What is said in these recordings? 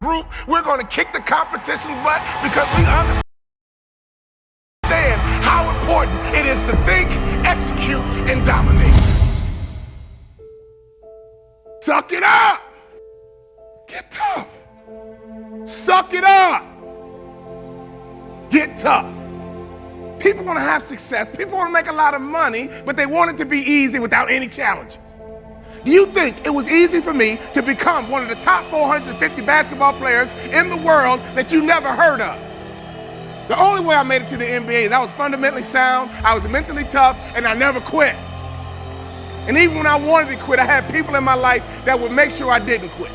group, we're going to kick the competition's butt because we understand how important it is to think, execute, and dominate. Suck it up. Get tough. Suck it up. Get tough. People want to have success. People want to make a lot of money, but they want it to be easy without any challenges. Do you think it was easy for me to become one of the top 450 basketball players in the world that you never heard of? The only way I made it to the NBA is I was fundamentally sound, I was mentally tough, and I never quit. And even when I wanted to quit, I had people in my life that would make sure I didn't quit.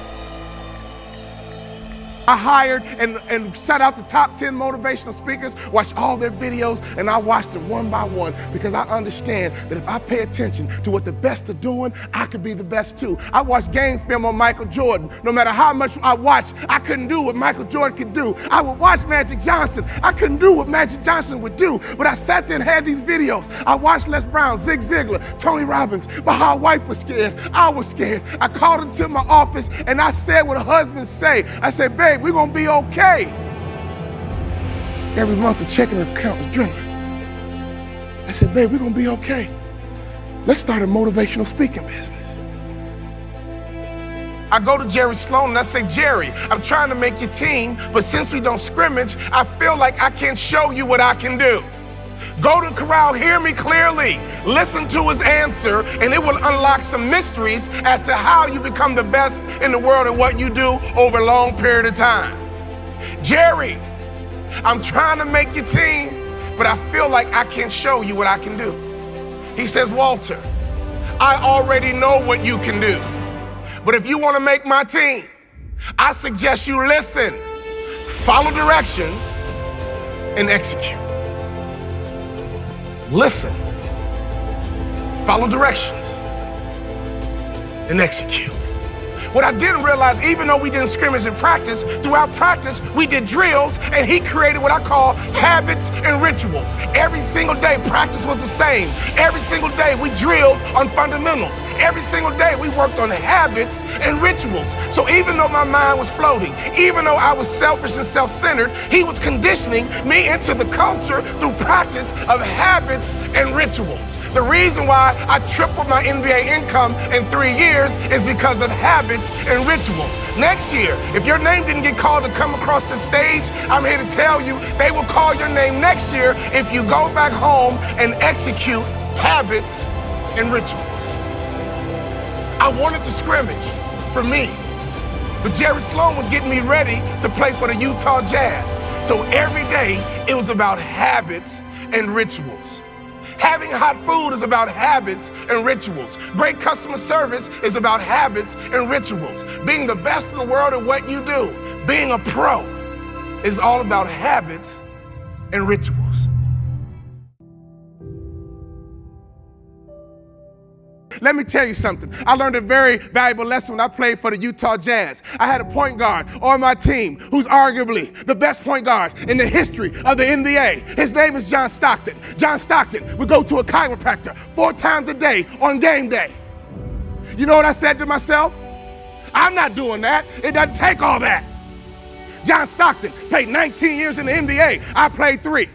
I hired and sought out the top 10 motivational speakers, watched all their videos, and I watched them one by one because I understand that if I pay attention to what the best are doing, I could be the best too. I watched game film on Michael Jordan. No matter how much I watched, I couldn't do what Michael Jordan could do. I would watch Magic Johnson. I couldn't do what Magic Johnson would do, but I sat there and had these videos. I watched Les Brown, Zig Ziglar, Tony Robbins. My whole wife was scared. I was scared. I called her to my office and I said what husbands say. I said, babe, we're gonna be okay. Every month the checking account was dwindling. I said, babe, we're gonna be okay. Let's start a motivational speaking business. I go to Jerry Sloan and I say, Jerry, I'm trying to make your team, but since we don't scrimmage, I feel like I can't show you what I can do. Go to the corral, hear me clearly, listen to his answer, and it will unlock some mysteries as to how you become the best in the world at what you do over a long period of time. Jerry, I'm trying to make your team, but I feel like I can't show you what I can do. He says, Walter, I already know what you can do, but if you want to make my team, I suggest you listen, follow directions, and execute. Listen, follow directions, and execute. What I didn't realize, even though we didn't scrimmage in practice, throughout practice, we did drills, and he created what I call habits and rituals. Every single day, practice was the same. Every single day, we drilled on fundamentals. Every single day, we worked on habits and rituals. So even though my mind was floating, even though I was selfish and self-centered, he was conditioning me into the culture through practice of habits and rituals. The reason why I tripled my NBA income in 3 years is because of habits and rituals. Next year, if your name didn't get called to come across the stage, I'm here to tell you they will call your name next year if you go back home and execute habits and rituals. I wanted to scrimmage for me, but Jerry Sloan was getting me ready to play for the Utah Jazz. So every day, it was about habits and rituals. Having hot food is about habits and rituals. Great customer service is about habits and rituals. Being the best in the world at what you do, being a pro, is all about habits and rituals. Let me tell you something. I learned a very valuable lesson when I played for the Utah Jazz. I had a point guard on my team who's arguably the best point guard in the history of the NBA. His name is John Stockton. John Stockton would go to a chiropractor 4 times a day on game day. You know what I said to myself? I'm not doing that. It doesn't take all that. John Stockton played 19 years in the NBA. I played 3.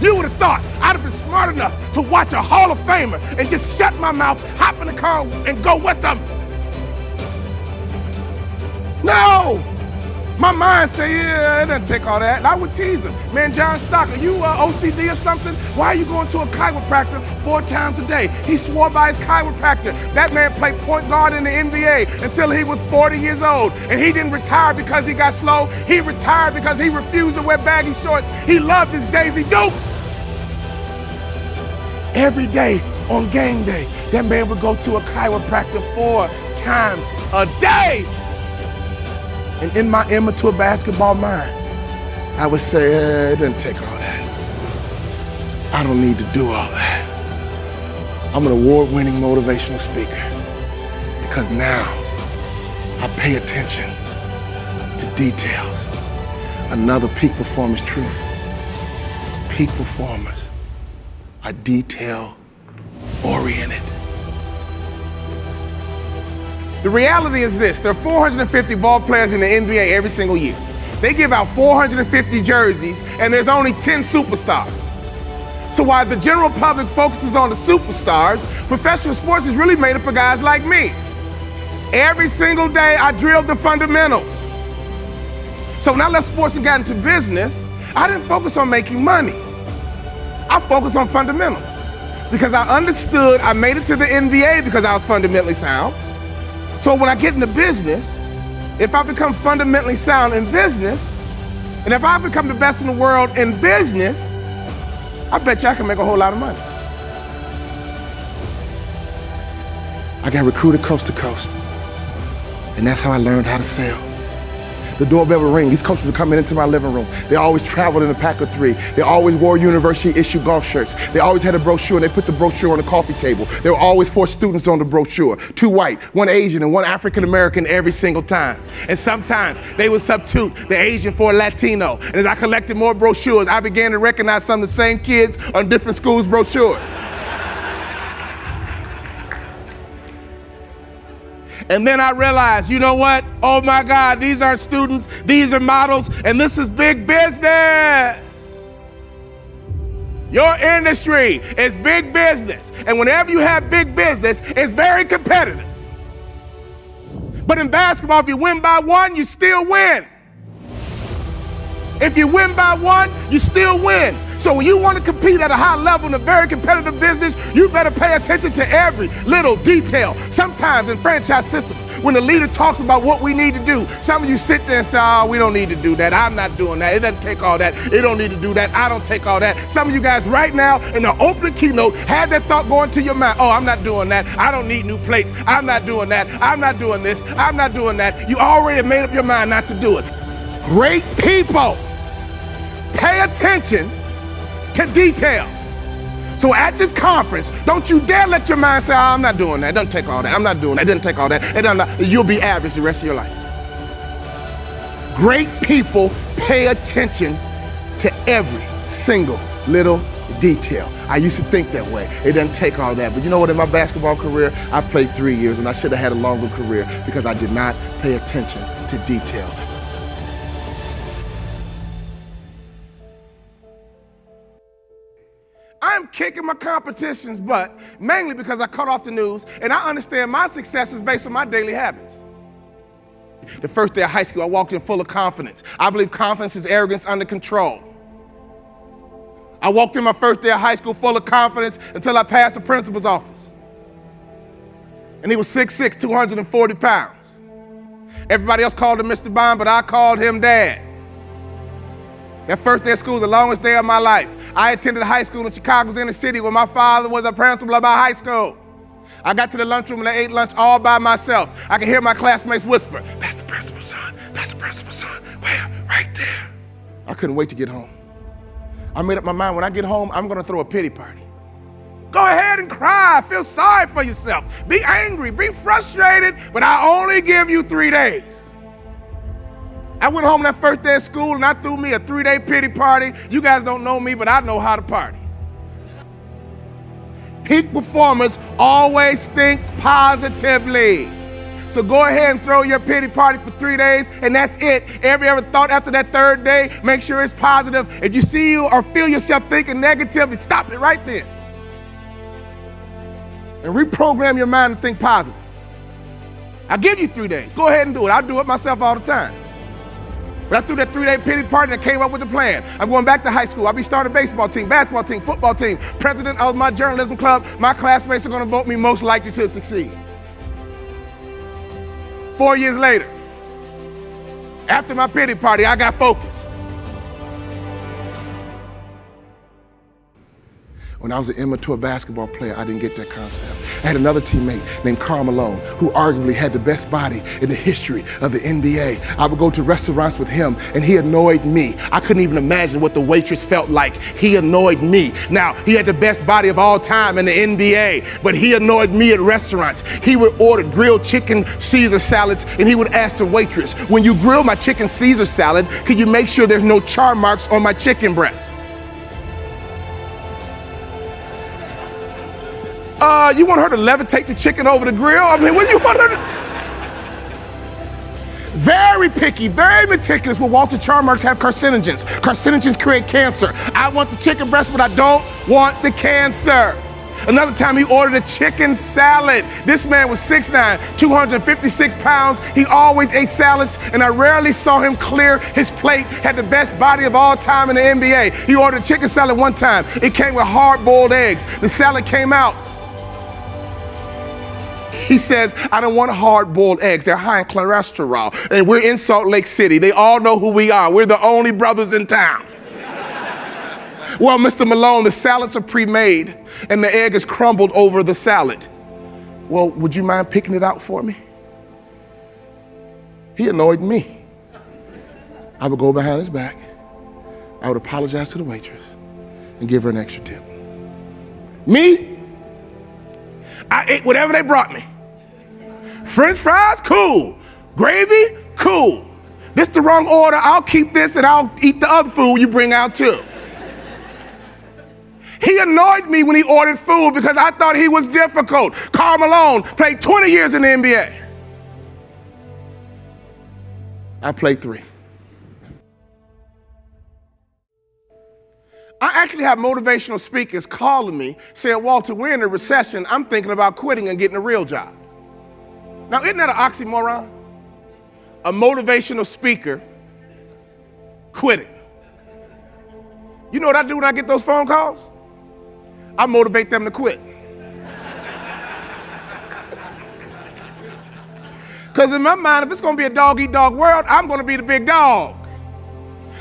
You would have thought I'd have been smart enough to watch a Hall of Famer and just shut my mouth, hop in the car, and go with them. No! My mind said, yeah, it doesn't take all that. And I would tease him. Man, John Stockton, you OCD or something? Why are you going to a chiropractor 4 times a day? He swore by his chiropractor. That man played point guard in the NBA until he was 40 years old. And he didn't retire because he got slow. He retired because he refused to wear baggy shorts. He loved his Daisy Dukes. Every day on game day, that man would go to a chiropractor 4 times a day. And in my immature basketball mind, I would say, it doesn't take all that. I don't need to do all that. I'm an award-winning motivational speaker because now I pay attention to details. Another peak performance truth. Peak performers are detail-oriented. The reality is this: there are 450 ball players in the NBA every single year. They give out 450 jerseys, and there's only 10 superstars. So while the general public focuses on the superstars, professional sports is really made up of guys like me. Every single day, I drilled the fundamentals. So when I left sports and got into business, I didn't focus on making money. I focused on fundamentals. Because I understood I made it to the NBA because I was fundamentally sound. So when I get into business, if I become fundamentally sound in business, and if I become the best in the world in business, I bet you I can make a whole lot of money. I got recruited coast to coast, and that's how I learned how to sell. The doorbell would ring. These coaches would come into my living room. They always traveled in a pack of 3. They always wore university-issued golf shirts. They always had a brochure, and they put the brochure on the coffee table. There were always 4 students on the brochure, 2 white, 1 Asian, and 1 African-American every single time. And sometimes they would substitute the Asian for a Latino. And as I collected more brochures, I began to recognize some of the same kids on different schools' brochures. And then I realized, you know what? Oh my God, these aren't students, these are models, and this is big business. Your industry is big business. And whenever you have big business, it's very competitive. But in basketball, if you win by 1, you still win. If you win by 1, you still win. So when you want to compete at a high level in a very competitive business, you better pay attention to every little detail. Sometimes in franchise systems, when the leader talks about what we need to do, some of you sit there and say, oh, we don't need to do that. I'm not doing that. It doesn't take all that. It don't need to do that. I don't take all that. Some of you guys right now in the opening keynote had that thought going to your mind. Oh, I'm not doing that. I don't need new plates. I'm not doing that. I'm not doing this. I'm not doing that. You already made up your mind not to do it. Great people pay attention to detail. So at this conference, don't you dare let your mind say, oh, I'm not doing that. It doesn't take all that. I'm not doing that. It doesn't take all that. You'll be average the rest of your life. Great people pay attention to every single little detail. I used to think that way. It doesn't take all that. But you know what? In my basketball career, I played 3 years, and I should have had a longer career because I did not pay attention to detail. I'm kicking my competition's butt, mainly because I cut off the news, and I understand my success is based on my daily habits. The first day of high school, I walked in full of confidence. I believe confidence is arrogance under control. I walked in my first day of high school full of confidence until I passed the principal's office. And he was 6'6", 240 pounds. Everybody else called him Mr. Bond, but I called him Dad. That first day of school was the longest day of my life. I attended high school in Chicago's inner city where my father was a principal of my high school. I got to the lunchroom and I ate lunch all by myself. I could hear my classmates whisper, that's the principal's son, that's the principal's son. Where? Right there. I couldn't wait to get home. I made up my mind, when I get home, I'm gonna throw a pity party. Go ahead and cry, feel sorry for yourself. Be angry, be frustrated, but I only give you 3 days. I went home that first day of school and I threw me a 3-day pity party. You guys don't know me, but I know how to party. Peak performers always think positively. So go ahead and throw your pity party for 3 days, and that's it. Every other thought after that 3rd day, make sure it's positive. If you see you or feel yourself thinking negatively, stop it right then. And reprogram your mind to think positive. I'll give you 3 days. Go ahead and do it. I do it myself all the time. But I threw that 3-day pity party and I came up with a plan. I'm going back to high school. I'll be starting a baseball team, basketball team, football team, president of my journalism club. My classmates are going to vote me most likely to succeed. 4 years later, after my pity party, I got focused. When I was an immature basketball player, I didn't get that concept. I had another teammate named Karl Malone, who arguably had the best body in the history of the NBA. I would go to restaurants with him, and he annoyed me. I couldn't even imagine what the waitress felt like. He annoyed me. Now, he had the best body of all time in the NBA, but he annoyed me at restaurants. He would order grilled chicken Caesar salads, and he would ask the waitress, when you grill my chicken Caesar salad, can you make sure there's no char marks on my chicken breast? You want her to levitate the chicken over the grill? I mean, what do you want her to? Very picky, very meticulous. Will Walter Charmarks have carcinogens? Carcinogens create cancer. I want the chicken breast, but I don't want the cancer. Another time he ordered a chicken salad. This man was 6'9", 256 pounds. He always ate salads, and I rarely saw him clear his plate. Had the best body of all time in the NBA. He ordered a chicken salad one time. It came with hard-boiled eggs. The salad came out. He says, I don't want hard-boiled eggs. They're high in cholesterol. And we're in Salt Lake City. They all know who we are. We're the only brothers in town. Well, Mr. Malone, the salads are pre-made and the egg is crumbled over the salad. Well, would you mind picking it out for me? He annoyed me. I would go behind his back. I would apologize to the waitress and give her an extra tip. Me? I ate whatever they brought me. French fries? Cool. Gravy? Cool. This the wrong order. I'll keep this and I'll eat the other food you bring out too. He annoyed me when he ordered food because I thought he was difficult. Karl Malone played 20 years in the NBA. I played 3. I actually have motivational speakers calling me saying, Walter, we're in a recession. I'm thinking about quitting and getting a real job. Now, isn't that an oxymoron? A motivational speaker quitting. You know what I do when I get those phone calls? I motivate them to quit. Because in my mind, if it's going to be a dog-eat-dog world, I'm going to be the big dog.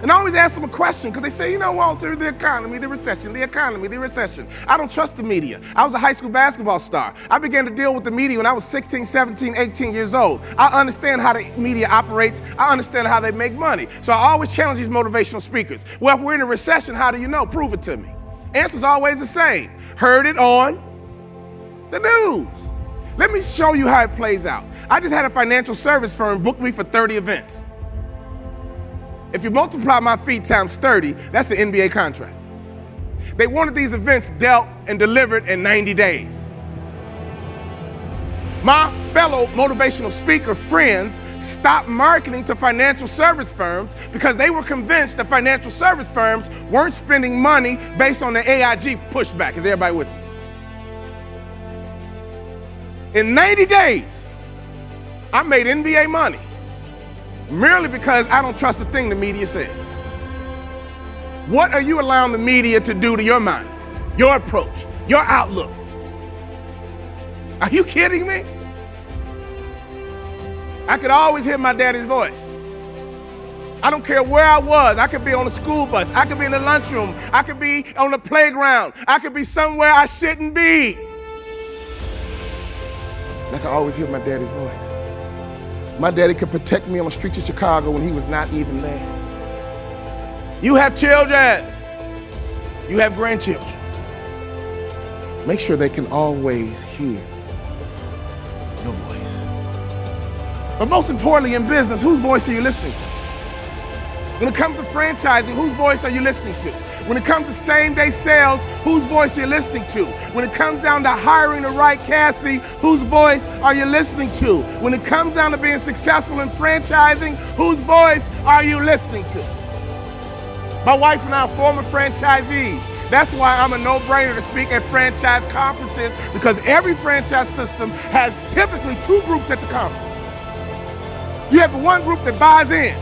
And I always ask them a question because they say, you know, Walter, the economy, the recession, the economy, the recession. I don't trust the media. I was a high school basketball star. I began to deal with the media when I was 16, 17, 18 years old. I understand how the media operates. I understand how they make money. So I always challenge these motivational speakers. Well, if we're in a recession, how do you know? Prove it to me. Answer's always the same. Heard it on the news. Let me show you how it plays out. I just had a financial service firm book me for 30 events. If you multiply my feet times 30, that's an NBA contract. They wanted these events dealt and delivered in 90 days. My fellow motivational speaker friends stopped marketing to financial service firms because they were convinced that financial service firms weren't spending money based on the AIG pushback. Is everybody with me? In 90 days, I made NBA money merely because I don't trust a thing the media says. What are you allowing the media to do to your mind, your approach, your outlook? Are you kidding me? I could always hear my daddy's voice. I don't care where I was. I could be on a school bus. I could be in the lunchroom. I could be on the playground. I could be somewhere I shouldn't be. I could always hear my daddy's voice. My daddy could protect me on the streets of Chicago when he was not even there. You have children. You have grandchildren. Make sure they can always hear your voice. But most importantly in business, whose voice are you listening to? When it comes to franchising, whose voice are you listening to? When it comes to same-day sales, whose voice are you listening to? When it comes down to hiring the right Cassie, whose voice are you listening to? When it comes down to being successful in franchising, whose voice are you listening to? My wife and I are former franchisees. That's why I'm a no-brainer to speak at franchise conferences, because every franchise system has typically 2 groups at the conference. You have the one group that buys in.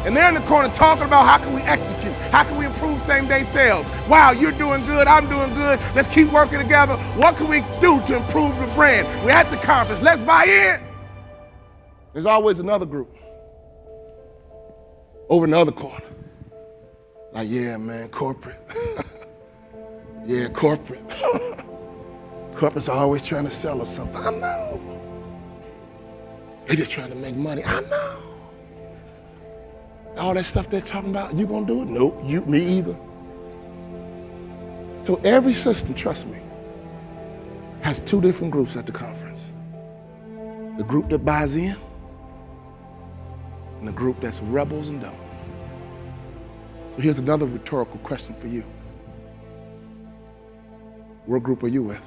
And they're in the corner talking about how can we execute? How can we improve same-day sales? Wow, you're doing good, I'm doing good. Let's keep working together. What can we do to improve the brand? We're at the conference, let's buy in. There's always another group over in the other corner. Like, yeah, man, corporate. Yeah, corporate. Corporate's always trying to sell us something. I know. They're just trying to make money. I know. All that stuff they're talking about, you gonna do it? Nope, me either. So every system, trust me, has 2 different groups at the conference. The group that buys in and the group that's rebels and don't. So here's another rhetorical question for you. What group are you with?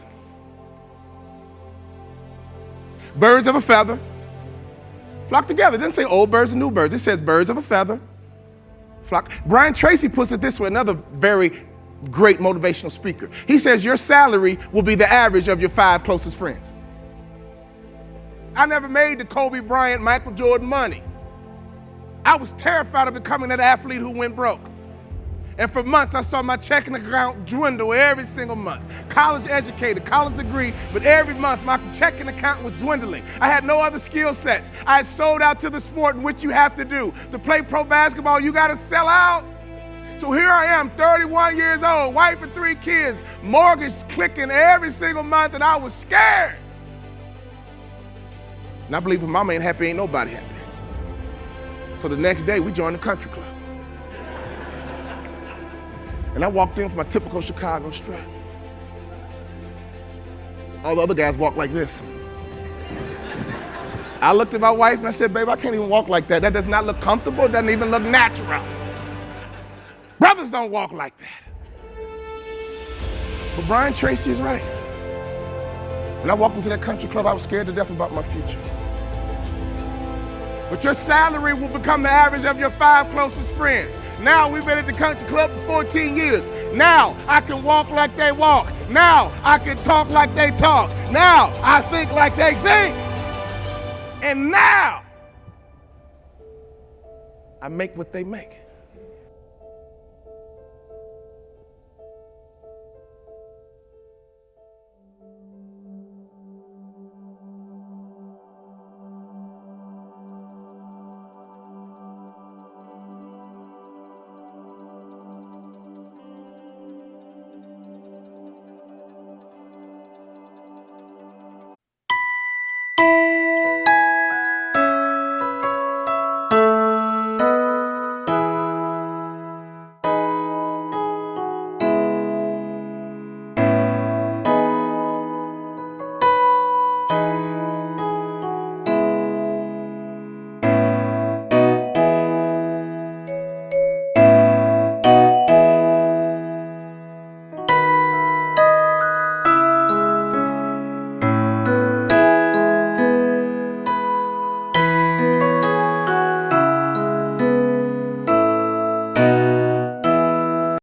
Birds of a feather Flock together. It doesn't say old birds and new birds. It says birds of a feather. Flock. Brian Tracy puts it this way, another very great motivational speaker. He says your salary will be the average of your 5 closest friends. I never made the Kobe Bryant, Michael Jordan money. I was terrified of becoming that athlete who went broke. And for months, I saw my checking account dwindle every single month. College educated, college degree, but every month my checking account was dwindling. I had no other skill sets. I had sold out to the sport in which you have to do. To play pro basketball, you gotta sell out. So here I am, 31 years old, wife and 3 kids, mortgage clicking every single month, and I was scared. And I believe if mama ain't happy, ain't nobody happy. So the next day, we joined the country club. And I walked in with my typical Chicago strut. All the other guys walk like this. I looked at my wife and I said, babe, I can't even walk like that. That does not look comfortable. It doesn't even look natural. Brothers don't walk like that. But Brian Tracy is right. When I walked into that country club, I was scared to death about my future. But your salary will become the average of your 5 closest friends. Now we've been at the country club for 14 years. Now I can walk like they walk. Now I can talk like they talk. Now I think like they think. And now I make what they make.